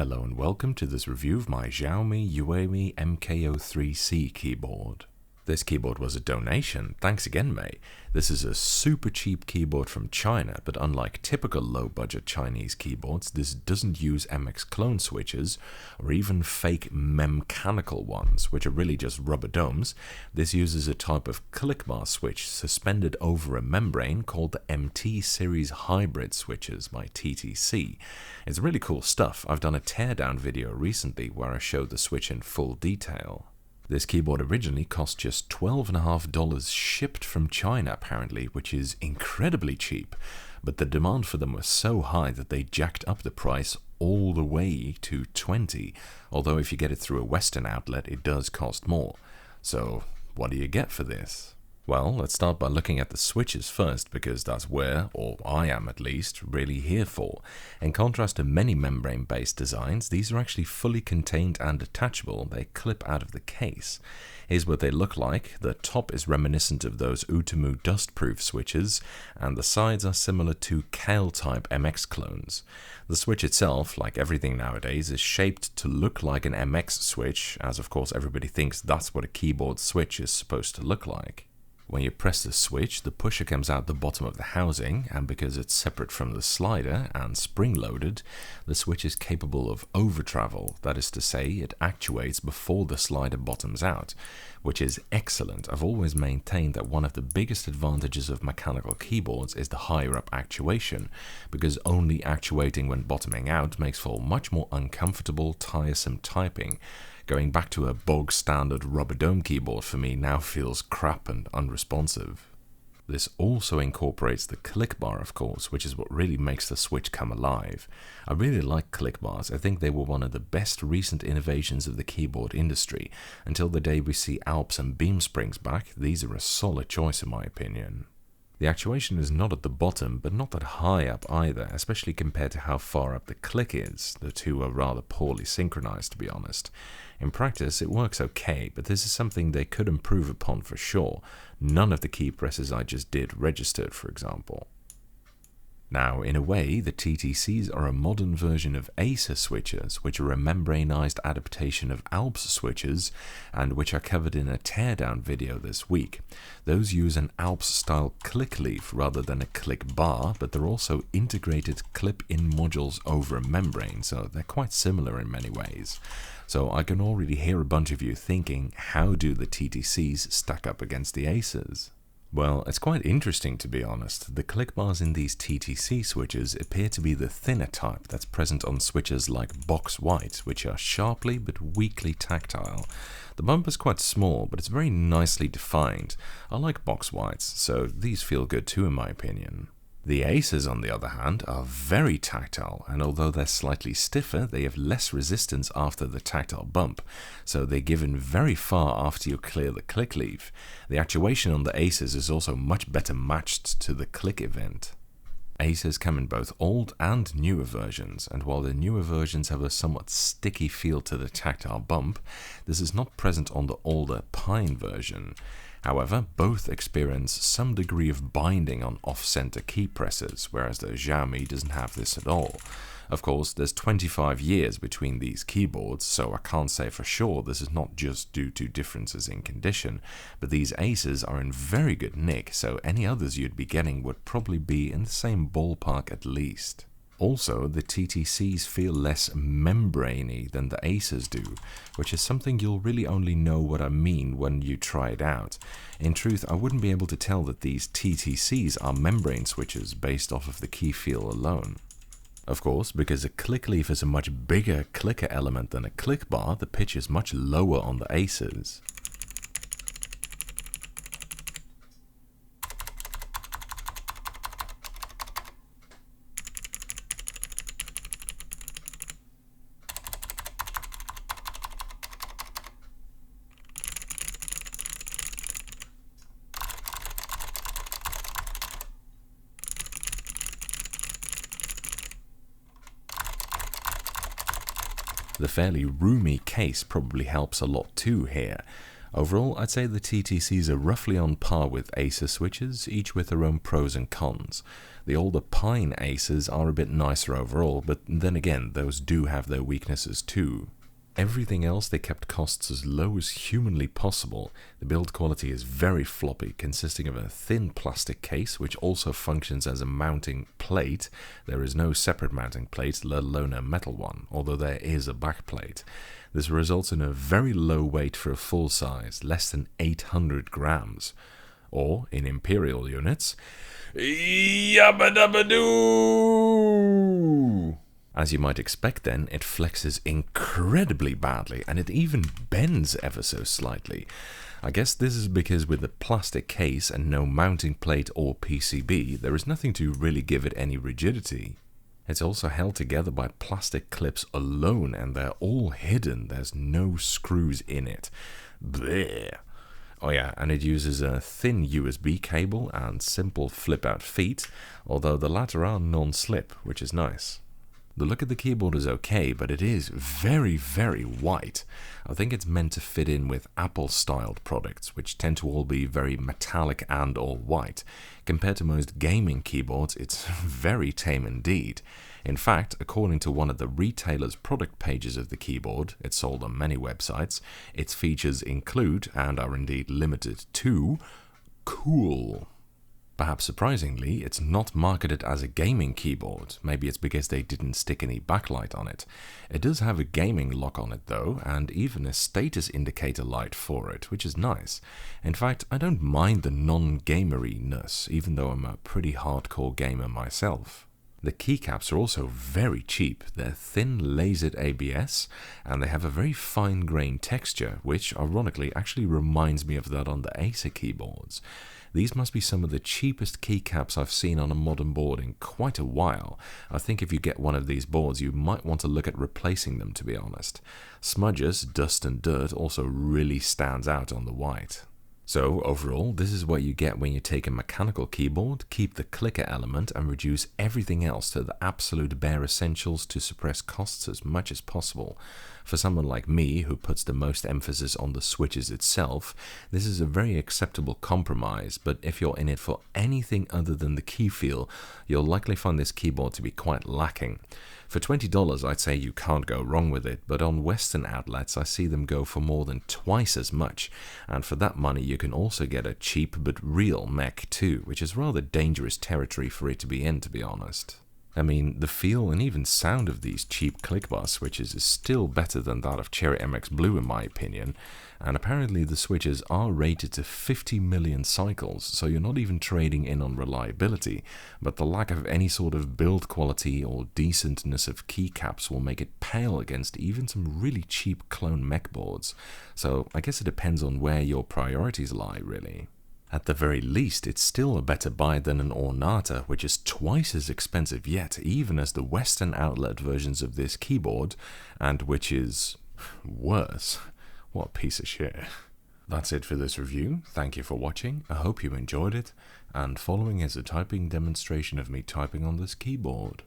Hello and welcome to this review of my Xiaomi Yuemi MK03C keyboard. This keyboard was a donation, thanks again May. This is a super cheap keyboard from China, but unlike typical low-budget Chinese keyboards, this doesn't use MX clone switches or even fake mechanical ones, which are really just rubber domes. This uses a type of clickbar switch suspended over a membrane called the MT series hybrid switches by TTC. It's really cool stuff. I've done a teardown video recently where I showed the switch in full detail. This keyboard originally cost just $12.50 shipped from China apparently, which is incredibly cheap, but the demand for them was so high that they jacked up the price all the way to $20, although if you get it through a Western outlet it does cost more. So what do you get for this? Well, let's start by looking at the switches first, because that's where, or I am at least, really here for. In contrast to many membrane-based designs, these are actually fully contained and detachable. They clip out of the case. Here's what they look like. The top is reminiscent of those Utemu dust-proof switches, and the sides are similar to Kale-type MX clones. The switch itself, like everything nowadays, is shaped to look like an MX switch, as of course everybody thinks that's what a keyboard switch is supposed to look like. When you press the switch, the pusher comes out the bottom of the housing, and because it's separate from the slider and spring-loaded, the switch is capable of over-travel. That is to say, it actuates before the slider bottoms out, which is excellent. I've always maintained that one of the biggest advantages of mechanical keyboards is the higher-up actuation, because only actuating when bottoming out makes for much more uncomfortable, tiresome typing. Going back to a bog-standard rubber dome keyboard for me now feels crap and unresponsive. This also incorporates the click bar, of course, which is what really makes the switch come alive. I really like click bars. I think they were one of the best recent innovations of the keyboard industry. Until the day we see Alps and beam springs back, these are a solid choice in my opinion. The actuation is not at the bottom, but not that high up either, especially compared to how far up the click is. The two are rather poorly synchronized, to be honest. In practice, it works okay, but this is something they could improve upon for sure. None of the key presses I just did registered, for example. Now, in a way, the TTCs are a modern version of Acer switches, which are a membranized adaptation of Alps switches, and which are covered in a teardown video this week. Those use an Alps-style click leaf rather than a click bar, but they're also integrated clip-in modules over a membrane, so they're quite similar in many ways. So I can already hear a bunch of you thinking, how do the TTCs stack up against the Acers? Well, it's quite interesting to be honest. The click bars in these TTC switches appear to be the thinner type that's present on switches like box white, which are sharply but weakly tactile. The bump is quite small, but it's very nicely defined. I like box whites, so these feel good too in my opinion. The Acers, on the other hand, are very tactile, and although they're slightly stiffer, they have less resistance after the tactile bump, so they give in very far after you clear the click leaf. The actuation on the Acers is also much better matched to the click event. Acers come in both old and newer versions, and while the newer versions have a somewhat sticky feel to the tactile bump, this is not present on the older Pine version. However, both experience some degree of binding on off-center key presses, whereas the Xiaomi doesn't have this at all. Of course, there's 25 years between these keyboards, so I can't say for sure this is not just due to differences in condition, but these Acers are in very good nick, so any others you'd be getting would probably be in the same ballpark at least. Also, the TTCs feel less membraney than the Acers do, which is something you'll really only know what I mean when you try it out. In truth, I wouldn't be able to tell that these TTCs are membrane switches based off of the key feel alone. Of course, because a click leaf is a much bigger clicker element than a click bar, the pitch is much lower on the Acers. The fairly roomy case probably helps a lot too here. Overall, I'd say the TTCs are roughly on par with Acer switches, each with their own pros and cons. The older Pine Acers are a bit nicer overall, but then again, those do have their weaknesses too. Everything else, they kept costs as low as humanly possible. The build quality is very floppy, consisting of a thin plastic case, which also functions as a mounting plate. There is no separate mounting plate, let alone a metal one, although there is a back plate. This results in a very low weight for a full size, less than 800 grams. Or, in imperial units, yabba dabba doo! As you might expect then, it flexes incredibly badly, and it even bends ever so slightly. I guess this is because with the plastic case and no mounting plate or PCB, there is nothing to really give it any rigidity. It's also held together by plastic clips alone, and they're all hidden. There's no screws in it. Blech. Oh yeah, and it uses a thin USB cable and simple flip-out feet, although the latter are non-slip, which is nice. The look of the keyboard is okay, but it is very, very white. I think it's meant to fit in with Apple-styled products, which tend to all be very metallic and all white. Compared to most gaming keyboards, it's very tame indeed. In fact, according to one of the retailer's product pages of the keyboard, it's sold on many websites, its features include, and are indeed limited to, cool. Perhaps surprisingly, it's not marketed as a gaming keyboard. Maybe it's because they didn't stick any backlight on it. It does have a gaming lock on it though, and even a status indicator light for it, which is nice. In fact, I don't mind the non-gamery-ness, even though I'm a pretty hardcore gamer myself. The keycaps are also very cheap. They're thin lasered ABS, and they have a very fine-grained texture, which ironically actually reminds me of that on the Acer keyboards. These must be some of the cheapest keycaps I've seen on a modern board in quite a while. I think if you get one of these boards, you might want to look at replacing them, to be honest. Smudges, dust and dirt also really stands out on the white. So overall, this is what you get when you take a mechanical keyboard, keep the clicker element, and reduce everything else to the absolute bare essentials to suppress costs as much as possible. For someone like me, who puts the most emphasis on the switches itself, this is a very acceptable compromise, but if you're in it for anything other than the key feel, you'll likely find this keyboard to be quite lacking. For $20, I'd say you can't go wrong with it, but on Western outlets I see them go for more than twice as much, and for that money you can also get a cheap but real mech too, which is rather dangerous territory for it to be in, to be honest. I mean, the feel and even sound of these cheap clickbar switches is still better than that of Cherry MX Blue in my opinion, and apparently the switches are rated to 50 million cycles, so you're not even trading in on reliability, but the lack of any sort of build quality or decentness of keycaps will make it pale against even some really cheap clone mech boards, so I guess it depends on where your priorities lie really. At the very least, it's still a better buy than an Ornata, which is twice as expensive yet, even as the Western outlet versions of this keyboard, and which is worse. What a piece of shit. That's it for this review. Thank you for watching. I hope you enjoyed it, and following is a typing demonstration of me typing on this keyboard.